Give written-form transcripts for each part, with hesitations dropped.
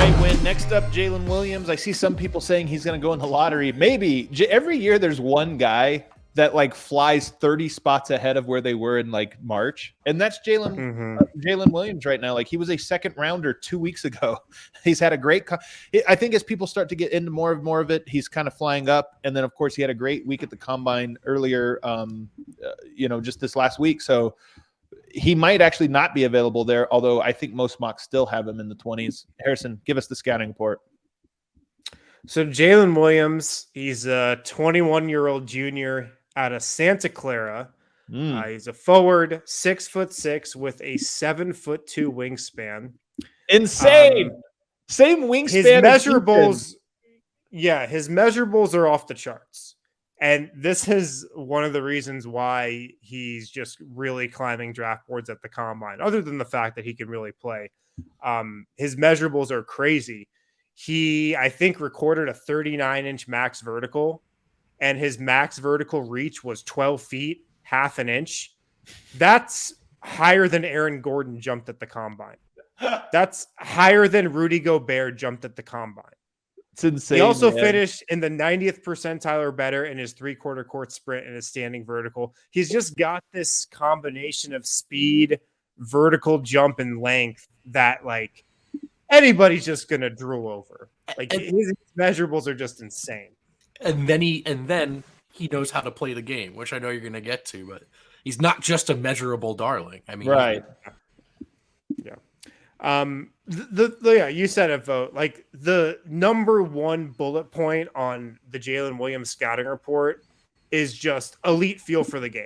right, Win. Next up, Jalen Williams. I see some people saying he's going to go in the lottery. Maybe. Every year there's one guy that like flies 30 spots ahead of where they were in like March. And that's Jalen Williams right now. Like he was a second rounder 2 weeks ago. He's had a great I think as people start to get into more of it, he's kind of flying up. And then of course he had a great week at the combine earlier, just this last week. So he might actually not be available there, although I think most mocks still have him in the 20s. Harrison, give us the scouting report. So Jalen Williams, he's a 21-year-old junior out of Santa Clara. He's a forward, 6'6" with a 7'2" wingspan. Insane. Same wingspan. His measurables, his measurables are off the charts. And this is one of the reasons why he's just really climbing draft boards at the combine, other than the fact that he can really play. His measurables are crazy. He, I think, recorded a 39-inch max vertical, and his max vertical reach was 12 feet, half an inch. That's higher than Aaron Gordon jumped at the combine. That's higher than Rudy Gobert jumped at the combine. It's insane. He also finished in the 90th percentile or better in his three-quarter court sprint and his standing vertical. He's just got this combination of speed, vertical jump, and length that, like, anybody's just going to drool over. Like, his measurables are just insane. And then he knows how to play the game, which I know you're going to get to, but he's not just a measurable darling. I mean, right. Yeah. You said it, Vote. Like the number one bullet point on the Jalen Williams scouting report is just elite feel for the game.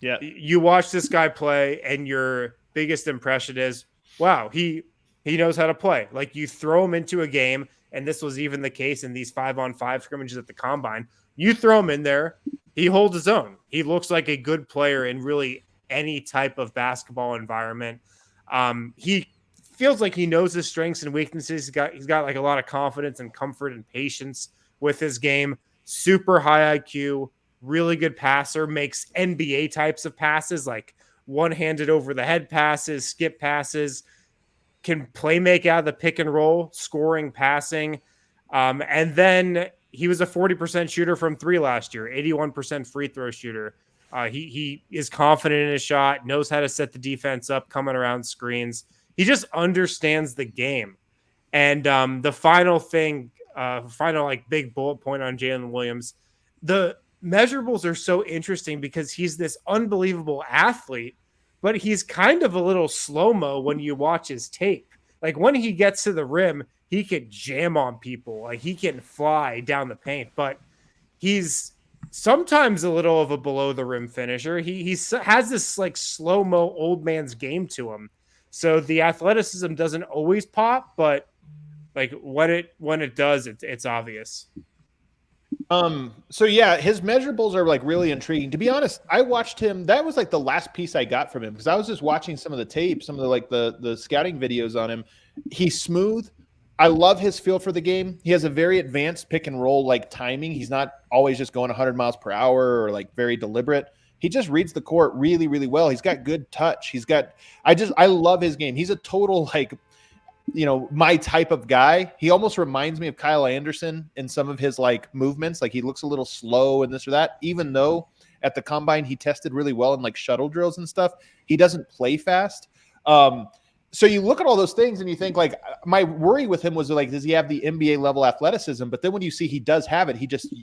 Yeah. You watch this guy play and your biggest impression is, wow, he knows how to play. Like you throw him into a game, and this was even the case in these 5-on-5 scrimmages at the combine. You throw him in there, he holds his own. He looks like a good player in really any type of basketball environment. He feels like he knows his strengths and weaknesses. He's got like a lot of confidence and comfort and patience with his game. Super high IQ, really good passer, makes NBA types of passes, like one-handed over the head passes, skip passes, can play make out of the pick and roll, scoring, passing. And then he was a 40% shooter from three last year, 81% free throw shooter. He is confident in his shot, knows how to set the defense up, coming around screens. He just understands the game. And the final thing, like big bullet point on Jalen Williams, the measurables are so interesting because he's this unbelievable athlete, but he's kind of a little slow-mo when you watch his tape. Like when he gets to the rim, he can jam on people. Like he can fly down the paint, but he's sometimes a little of a below the rim finisher. He has this like slow-mo old man's game to him. So the athleticism doesn't always pop, but like when it does, it's obvious. So yeah, his measurables are like really intriguing. To be honest, I watched him. That was like the last piece I got from him because I was just watching some of the tape, some of the like the scouting videos on him. He's smooth. I love his feel for the game. He has a very advanced pick and roll like timing. He's not always just going 100 miles per hour or like very deliberate. He just reads the court really, really well. He's got good touch. I love his game. He's a total, like, my type of guy. He almost reminds me of Kyle Anderson in some of his like movements. Like he looks a little slow and this or that, even though at the combine, he tested really well in like shuttle drills and stuff. He doesn't play fast. So you look at all those things and you think like my worry with him was like, does he have the NBA level athleticism? But then when you see he does have it, he just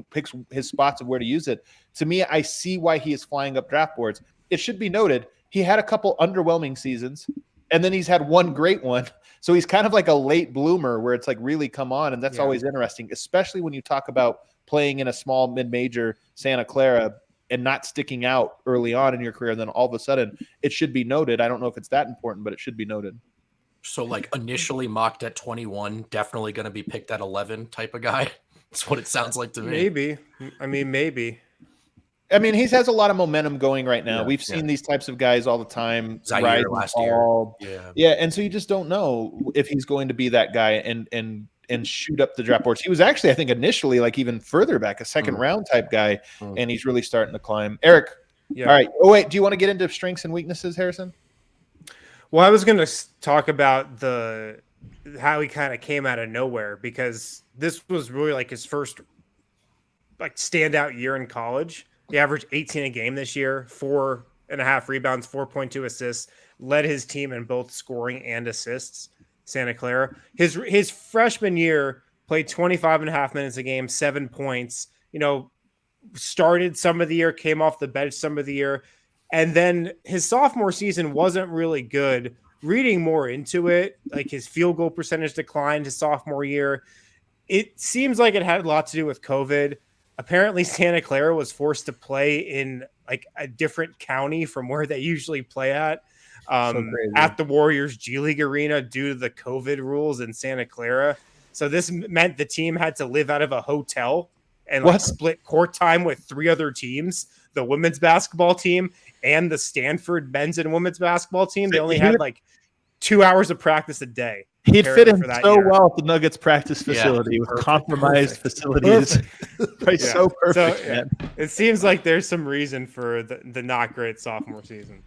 picks his spots of where to use it. To me, I see why he is flying up draft boards. It should be noted, he had a couple underwhelming seasons and then he's had one great one. So he's kind of like a late bloomer where it's like really come on. And that's always interesting, especially when you talk about playing in a small mid-major Santa Clara and not sticking out early on in your career. And then all of a sudden it should be noted. I don't know if it's that important, but it should be noted. So like initially mocked at 21, definitely going to be picked at 11 type of guy. That's what it sounds like to me. Maybe. I mean, he has a lot of momentum going right now. We've seen these types of guys all the time. Zaire last year. Yeah. And so you just don't know if he's going to be that guy and shoot up the draft boards. He was actually, I think, initially like even further back, a second round type guy, and he's really starting to climb. Eric, all right. Oh, wait, do you want to get into strengths and weaknesses, Harrison? Well, I was going to talk about the how he kind of came out of nowhere, because this was really like his first like standout year in college. He averaged 18 a game this year, 4.5 rebounds, 4.2 assists, led his team in both scoring and assists. Santa Clara. His freshman year played 25 and a half minutes a game, 7 points. Started some of the year, came off the bench some of the year. And then his sophomore season wasn't really good. Reading more into it, like his field goal percentage declined his sophomore year. It seems like it had a lot to do with COVID. Apparently, Santa Clara was forced to play in like a different county from where they usually play at the Warriors G League arena due to the COVID rules in Santa Clara. So this meant the team had to live out of a hotel and like split court time with 3 other teams, the women's basketball team and the Stanford men's and women's basketball team. They only had like 2 hours of practice a day. He'd fit in so well at the Nuggets practice facility with compromised facilities. So perfect, man. It seems like there's some reason for the not great sophomore season.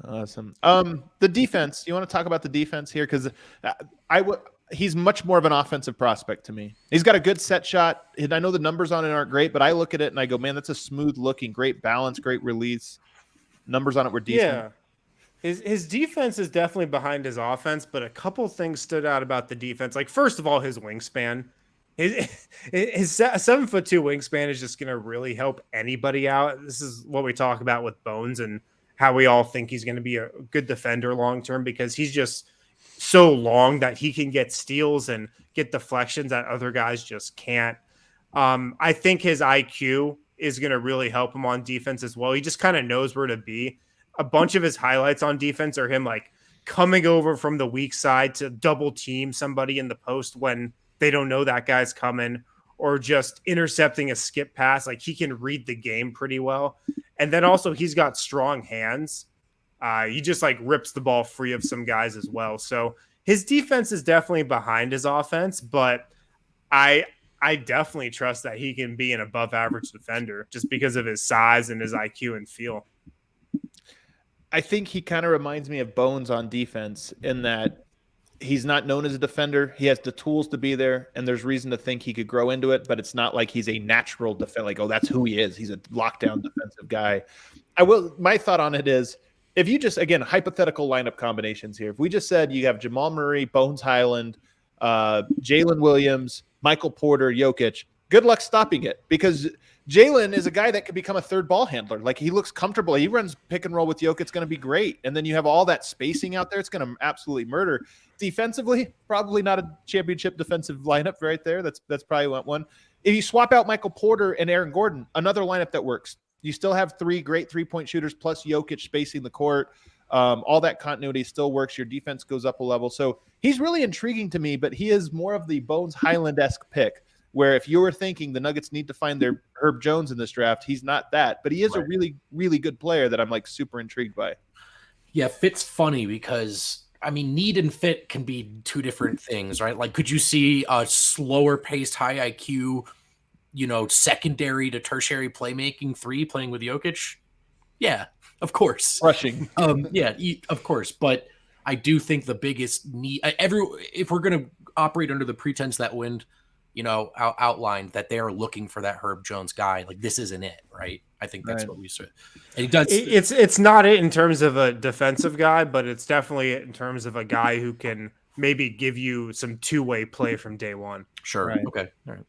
Awesome. The defense. You want to talk about the defense here? Because he's much more of an offensive prospect to me. He's got a good set shot. And I know the numbers on it aren't great, but I look at it and I go, man, that's a smooth looking, great balance, great release. Numbers on it were decent. Yeah. His defense is definitely behind his offense, but a couple things stood out about the defense. Like, first of all, his wingspan. His 7'2" wingspan is just going to really help anybody out. This is what we talk about with Bones and how we all think he's going to be a good defender long term, because he's just so long that he can get steals and get deflections that other guys just can't. I think his IQ is going to really help him on defense as well. He just kind of knows where to be. A bunch of his highlights on defense are him like coming over from the weak side to double team somebody in the post when they don't know that guy's coming, or just intercepting a skip pass. Like, he can read the game pretty well. And then also he's got strong hands. He just like rips the ball free of some guys as well. So his defense is definitely behind his offense, but I definitely trust that he can be an above average defender just because of his size and his IQ and feel. I think he kind of reminds me of Bones on defense in that he's not known as a defender. He has the tools to be there, and there's reason to think he could grow into it, but it's not like he's a natural defender. Like, oh, that's who he is. He's a lockdown defensive guy. My thought on it is, if you just, again, hypothetical lineup combinations here. If we just said you have Jamal Murray, Bones Highland, Jalen Williams, Michael Porter, Jokic, good luck stopping it, because Jalen is a guy that could become a third ball handler. Like, he looks comfortable. He runs pick and roll with Jokic. It's going to be great. And then you have all that spacing out there. It's going to absolutely murder. Defensively, probably not a championship defensive lineup right there. That's probably one. If you swap out Michael Porter and Aaron Gordon, another lineup that works. You still have 3 great 3-point shooters plus Jokic spacing the court. All that continuity still works. Your defense goes up a level. So he's really intriguing to me, but he is more of the Bones Highland-esque pick, where if you were thinking the Nuggets need to find their Herb Jones in this draft, he's not that. But he is a really, really good player that I'm like super intrigued by. Yeah, fit's funny because, I mean, need and fit can be 2 different things, right? Like, could you see a slower paced, high IQ, secondary to tertiary playmaking 3 playing with Jokic? Yeah, of course. Rushing. Yeah, of course. But I do think the biggest need, if we're going to operate under the pretense that Wind outlined, that they are looking for that Herb Jones guy, like, this isn't it, right? I think that's what we said. And he does. It's not it in terms of a defensive guy, but it's definitely in terms of a guy who can maybe give you some 2-way play from day one. Sure. Right. Okay. All right.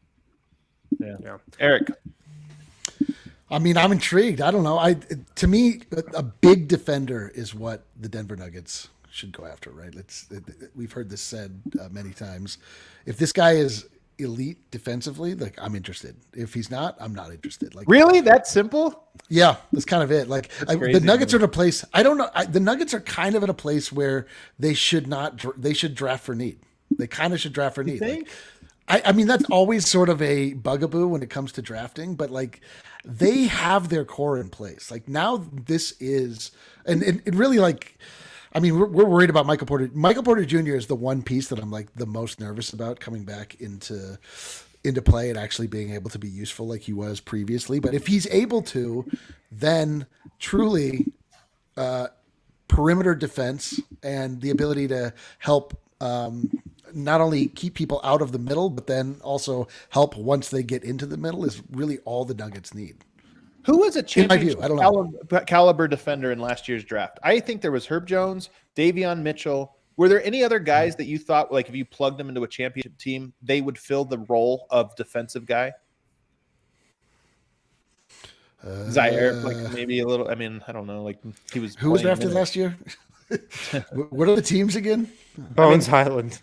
Yeah. Eric. I mean, I'm intrigued. I don't know. To me, a big defender is what the Denver Nuggets should go after, right? We've heard this said many times. If this guy is elite defensively, like, I'm interested. If he's not, I'm not interested. Like, really, that simple? Yeah, that's kind of it. Like, the Nuggets are in a place. I don't know. The Nuggets are kind of in a place where they should draft for need. They kind of should draft for need. Like, I mean, that's always sort of a bugaboo when it comes to drafting, but like, they have their core in place. Like, now this is, and it really, like, I mean, we're worried about Michael Porter. Michael Porter Jr. is the one piece that I'm like the most nervous about coming back into play and actually being able to be useful like he was previously. But if he's able to, then truly perimeter defense and the ability to help not only keep people out of the middle, but then also help once they get into the middle is really all the Nuggets need. Who was a championship I don't know. caliber defender in last year's draft? I think there was Herb Jones, Davion Mitchell. Were there any other guys that you thought, like, if you plugged them into a championship team, they would fill the role of defensive guy? Zaire, like maybe a little. I mean, I don't know. Like he was. Who was drafted last year? What are the teams again? Bones Highland.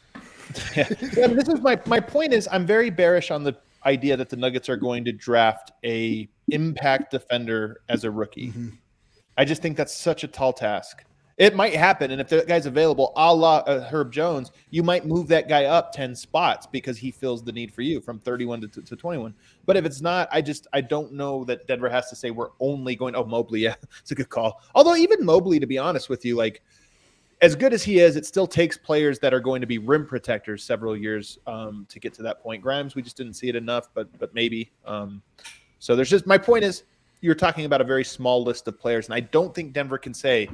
Yeah. This is my point. Is I'm very bearish on the idea that the Nuggets are going to draft a impact defender as a rookie. Mm-hmm. I just think that's such a tall task. It might happen, and if that guy's available, a la Herb Jones, you might move that guy up 10 spots because he fills the need for you from 31 to 21. But if it's not, I don't know that Denver has to say we're only going. Oh, Mobley, yeah, it's a good call. Although even Mobley, to be honest with you, like as good as he is, it still takes players that are going to be rim protectors several years to get to that point. Grimes, we just didn't see it enough, but maybe. So there's just my point is you're talking about a very small list of players, and I don't think Denver can say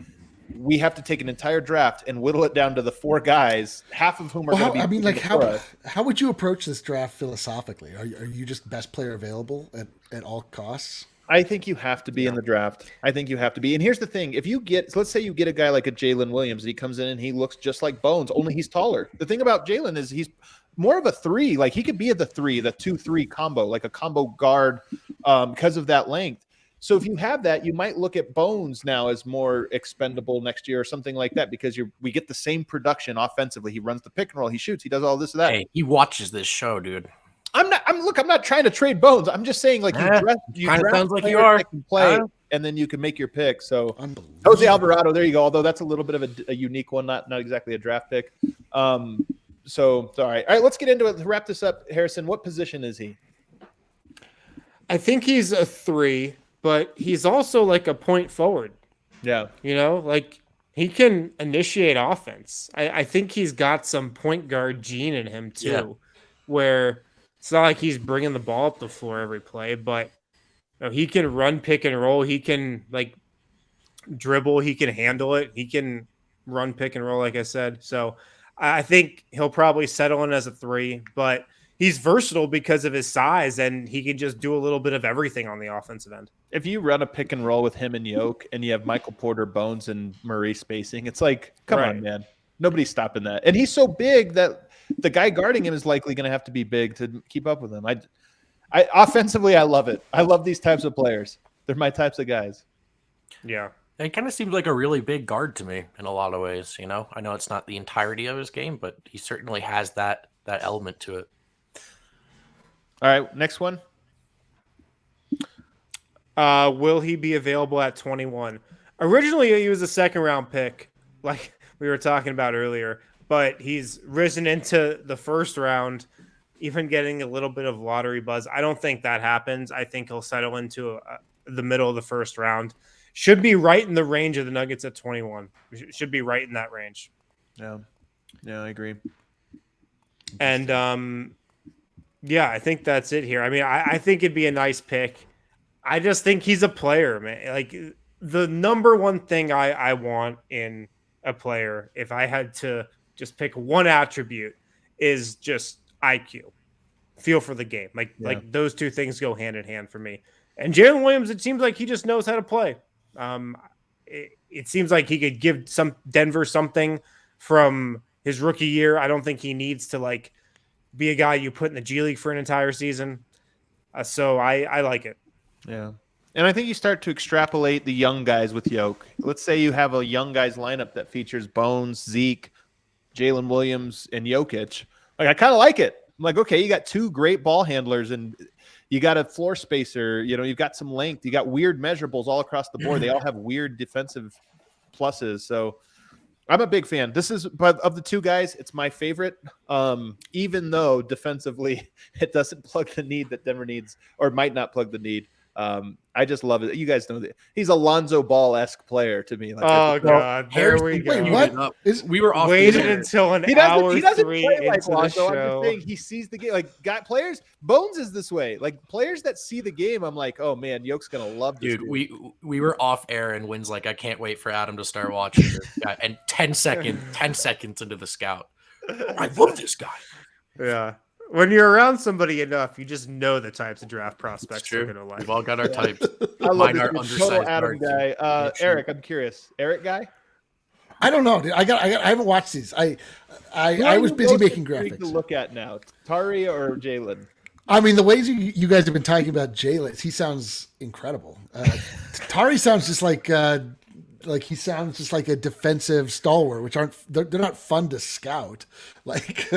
we have to take an entire draft and whittle it down to the 4 guys, half of whom are going to be. I mean, like how would you approach this draft philosophically? Are you just best player available at all costs? I think you have to be in the draft. I think you have to be. And here's the thing. If you get, let's say you get a guy like a Jalen Williams, and he comes in and he looks just like Bones, only he's taller. The thing about Jalen is he's more of a 3. Like he could be at the 2-3 combo, like a combo guard because of that length. So if you have that, you might look at Bones now as more expendable next year or something like that because we get the same production offensively. He runs the pick and roll, he shoots, he does all this or that. Hey, he watches this show, dude. I'm not trying to trade Bones. I'm just saying, like, you draft sounds like you are. That can play, and then you can make your pick. So Jose Alvarado, there you go. Although that's a little bit of a unique one, not exactly a draft pick. So all right, let's get into it. To wrap this up, Harrison, what position is he? I think he's a 3, but he's also like a point forward. Yeah, like he can initiate offense. I think he's got some point guard gene in him too, where it's not like he's bringing the ball up the floor every play, but he can run pick and roll. He can like dribble. He can handle it. He can run pick and roll, like I said. So I think he'll probably settle in as a 3, but he's versatile because of his size, and he can just do a little bit of everything on the offensive end. If you run a pick and roll with him and Yoke, and you have Michael Porter, Bones, and Murray spacing, it's like, come on, man. Nobody's stopping that. And he's so big that the guy guarding him is likely going to have to be big to keep up with him. I offensively, I love it. I love these types of players. They're my types of guys. Yeah. It kind of seems like a really big guard to me in a lot of ways. I know it's not the entirety of his game, but he certainly has that element to it. All right, next one. Will he be available at 21? Originally, he was a second-round pick, like we were talking about earlier, but he's risen into the first round, even getting a little bit of lottery buzz. I don't think that happens. I think he'll settle into the middle of the first round. Should be right in the range of the Nuggets at 21. Should be right in that range. Yeah, I agree. And I think that's it here. I mean, I think it'd be a nice pick. I just think he's a player, man. Like the number one thing I want in a player, if I had to just pick one attribute, is just IQ, feel for the game. Like those two things go hand in hand for me. And Jalen Williams, it seems like he just knows how to play. It seems like he could give some Denver something from his rookie year. I don't think he needs to like be a guy you put in the G League for an entire season. So I like it. Yeah. And I think you start to extrapolate the young guys with Yoke. Let's say you have a young guys lineup that features Bones, Zeke, Jalen Williams, and Jokic. Like, I kind of like it. I'm like, okay, you got 2 great ball handlers and you got a floor spacer. You've got some length. You got weird measurables all across the board. They all have weird defensive pluses. So I'm a big fan. This is, but of the 2 guys, it's my favorite. Even though defensively it doesn't plug the need that Denver needs, or might not plug the need. I just love it. You guys know that he's a Lonzo Ball-esque player to me. Like, oh God, there we go. Wait, what? We were off waited until an hour. He doesn't 3 play like into Lonzo. the show. I'm just saying he sees the game. Like players, Bones is this way. Like players that see the game, I'm like, oh man, Yoke's gonna love this. Dude, we were off air and Wynn's like, I can't wait for Adam to start watching this guy. And 10 seconds into the scout. I love this guy. Yeah. When you're around somebody enough, you just know the types of draft prospects they're going to like. We've all got our types. I love Mine this are total undersized Adam guards. guy. Eric, I'm curious. Eric guy? I don't know, dude. I haven't watched these. I was busy making graphics. To look at now, Tari or Jalen? I mean, the ways you guys have been talking about Jalen, he sounds incredible. Tari sounds just like he sounds just like a defensive stalwart, which they're not fun to scout. Like,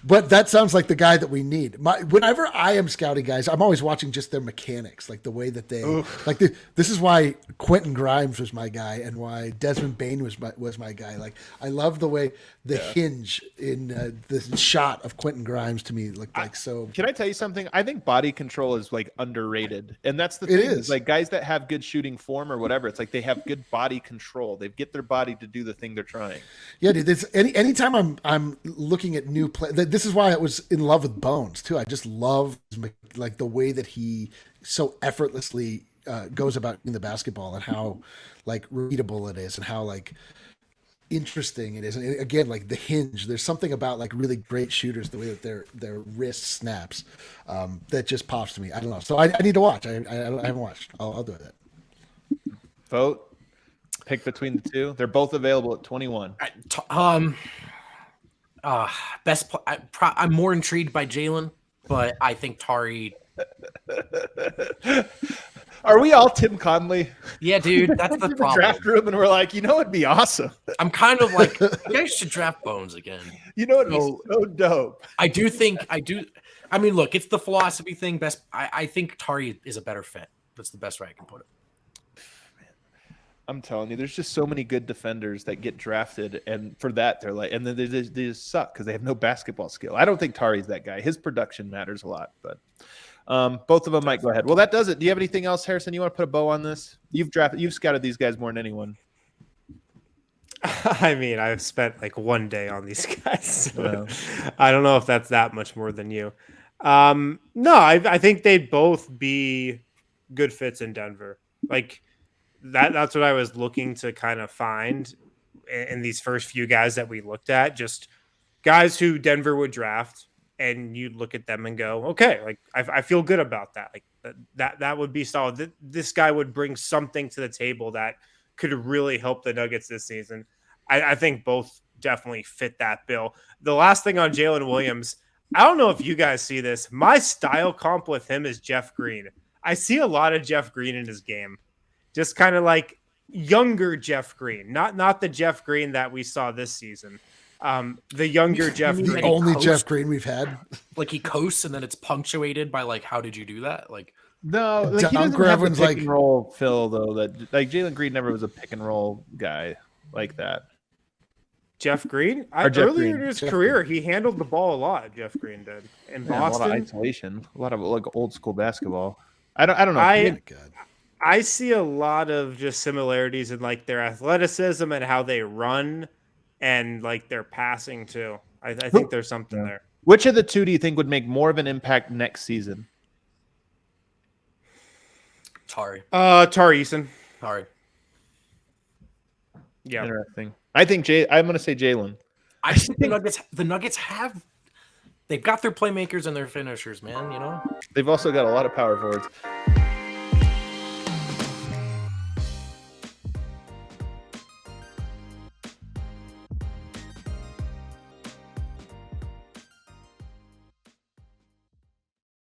but that sounds like the guy that we need. Whenever I am scouting guys, I'm always watching just their mechanics, like the way that they like. This is why Quentin Grimes was my guy, and why Desmond Bain was my guy. Like, I love the way the hinge in the shot of Quentin Grimes to me looked like so. Can I tell you something? I think body control is like underrated, and that's the thing. It is like guys that have good shooting form or whatever. It's like they have good body control. They get their body to do the thing they're trying. Yeah, dude. Anytime I'm looking at new play. This is why I was in love with Bones too. I just love like the way that he so effortlessly goes about in the basketball, and how like readable it is, and how like interesting it is. And again, like the hinge. There's something about like really great shooters, the way that their wrist snaps, that just pops to me. I don't know. So I need to watch. I haven't watched. I'll do that. Vote. Pick between the two. They're both available at 21. I'm more intrigued by Jalen, but I think Tari. Are we all Tim Conley? Yeah, dude, that's the problem. Draft room, and we're like, it'd be awesome. I'm kind of like, you guys should draft Bones again. It'd be so dope. I mean, look, it's the philosophy thing. I think Tari is a better fit. That's the best way I can put it. I'm telling you, there's just so many good defenders that get drafted, and for that, they're like, and then they just suck because they have no basketball skill. I don't think Tari's that guy. His production matters a lot, but both of them might go ahead. Well, that does it. Do you have anything else, Harrison? You want to put a bow on this? You've scouted these guys more than anyone. I mean, I've spent like one day on these guys. So I don't know if that's that much more than you. No, I think they'd both be good fits in Denver. Like, that's what I was looking to kind of find in these first few guys that we looked at. Just guys who Denver would draft, and you'd look at them and go, okay, like I feel good about that. Like that would be solid. This guy would bring something to the table that could really help the Nuggets this season. I think both definitely fit that bill. The last thing on Jalen Williams, I don't know if you guys see this. My style comp with him is Jeff Green. I see a lot of Jeff Green in his game. Just kind of like younger Jeff Green, not the Jeff Green that we saw this season. The younger Jeff Green. The only Jeff Green we've had. Like he coasts and then it's punctuated by like, how did you do that? Like, no, like he doesn't have the pick and roll Phil though. That like Jalen Green never was a pick and roll guy like that. Jeff Green? Earlier in his career, he handled the ball a lot. Jeff Green did in Boston. A lot of isolation, a lot of like old school basketball. I don't know. I see a lot of just similarities in like their athleticism and how they run and like their passing too. I think there's something there. Which of the two do you think would make more of an impact next season? Tari. Eason. Tari. Yeah. Interesting. I think I'm going to say Jalen. I think the Nuggets they've got their playmakers and their finishers, man. They've also got a lot of power forwards.